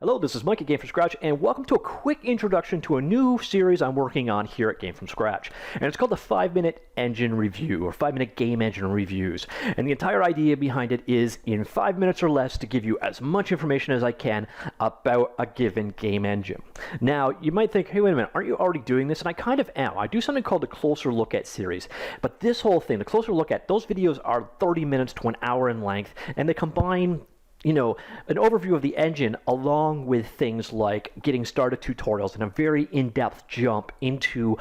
Hello, this is Mike at GameFromScratch, and welcome to a quick introduction to a new series I'm working on here at GameFromScratch. And it's called the 5-Minute Engine Review, or 5-Minute Game Engine Reviews. And the entire idea behind it is, in 5 minutes or less, to give you as much information as I can about a given game engine. Now, you might think, hey, wait a minute, aren't you already doing this? And I kind of am. I do something called the Closer Look At series. But this whole thing, the Closer Look At, those videos are 30 minutes to an hour in length, and they combine an overview of the engine along with things like getting started tutorials and a very in-depth jump into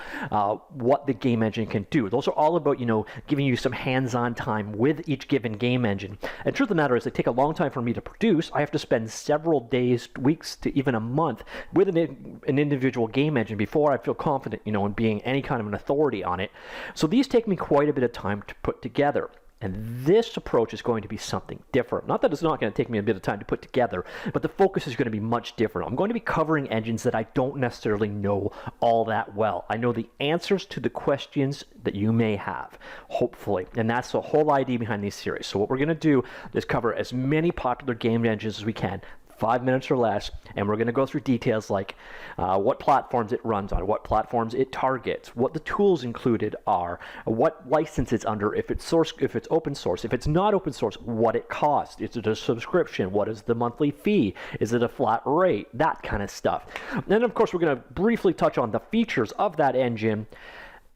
what the game engine can do. Those are all about, giving you some hands-on time with each given game engine. And the truth of the matter is they take a long time for me to produce. I have to spend several days, weeks, to even a month with an individual game engine before I feel confident, in being any kind of an authority on it. So these take me quite a bit of time to put together. And this approach is going to be something different. Not that it's not going to take me a bit of time to put together, but the focus is going to be much different. I'm going to be covering engines that I don't necessarily know all that well. I know the answers to the questions that you may have, hopefully. And that's the whole idea behind these series. So what we're going to do is cover as many popular game engines as we can, 5 minutes or less, and we're going to go through details like what platforms it runs on, what platforms it targets, what the tools included are, what license it's under, if it's open source, if it's not open source, what it costs, is it a subscription, what is the monthly fee, is it a flat rate, that kind of stuff. And then of course we're going to briefly touch on the features of that engine,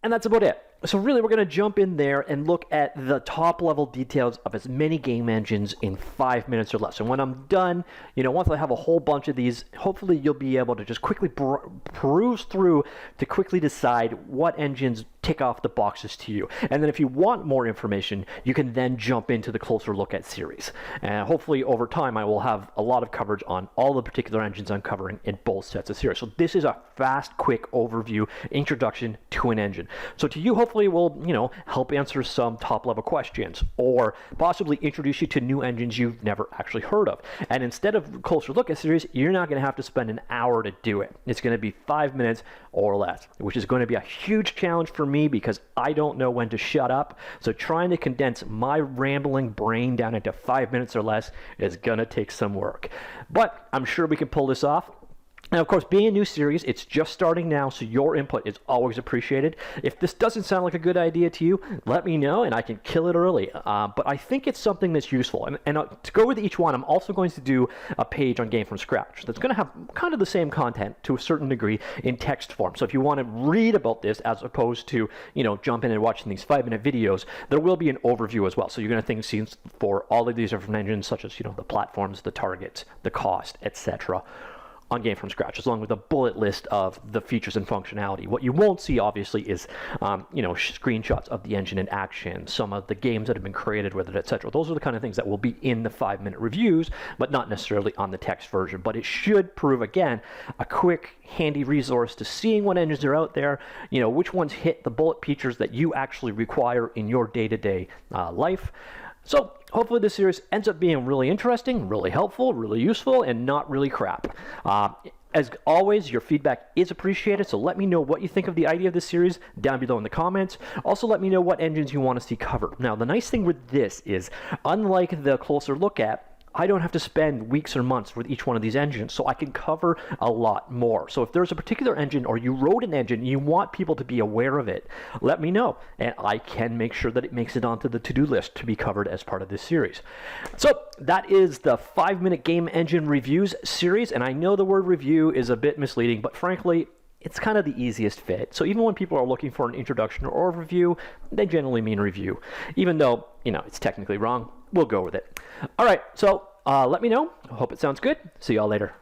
and that's about it. So really, we're going to jump in there and look at the top-level details of as many game engines in 5 minutes or less. And when I'm done, once I have a whole bunch of these, hopefully you'll be able to just quickly peruse through to quickly decide what engines tick off the boxes to you. And then if you want more information, you can then jump into the Closer Look At series. And hopefully over time, I will have a lot of coverage on all the particular engines I'm covering in both sets of series. So this is a fast, quick overview, introduction to an engine. So to you, hopefully will, help answer some top-level questions or possibly introduce you to new engines you've never actually heard of. And instead of Closer Look At series, you're not going to have to spend an hour to do it. It's going to be 5 minutes or less, which is going to be a huge challenge for me because I don't know when to shut up. So trying to condense my rambling brain down into 5 minutes or less is going to take some work. But I'm sure we can pull this off. And of course, being a new series, it's just starting now, so your input is always appreciated. If this doesn't sound like a good idea to you, let me know, and I can kill it early. But I think it's something that's useful. And to go with each one, I'm also going to do a page on GameFromScratch that's going to have kind of the same content to a certain degree in text form. So if you want to read about this as opposed to, jump in and watching these 5-minute videos, there will be an overview as well. So you're going to think scenes for all of these different engines, such as, the platforms, the targets, the cost, etc., on GameFromScratch, along with a bullet list of the features and functionality. What you won't see, obviously, is screenshots of the engine in action, some of the games that have been created with it, etc. Those are the kind of things that will be in the 5-minute reviews, but not necessarily on the text version. But it should prove, again, a quick, handy resource to seeing what engines are out there, which ones hit the bullet features that you actually require in your day-to-day life. So hopefully this series ends up being really interesting, really helpful, really useful, and not really crap. As always, your feedback is appreciated, so let me know what you think of the idea of this series down below in the comments. Also, let me know what engines you want to see covered. Now, the nice thing with this is, unlike the Closer Look At, I don't have to spend weeks or months with each one of these engines, so I can cover a lot more. So if there's a particular engine or you wrote an engine and you want people to be aware of it, let me know, and I can make sure that it makes it onto the to-do list to be covered as part of this series. So that is the 5-Minute Game Engine Reviews series, and I know the word review is a bit misleading, but frankly, it's kind of the easiest fit. So even when people are looking for an introduction or overview, they generally mean review. Even though, it's technically wrong, we'll go with it. All right, so let me know. I hope it sounds good. See y'all later.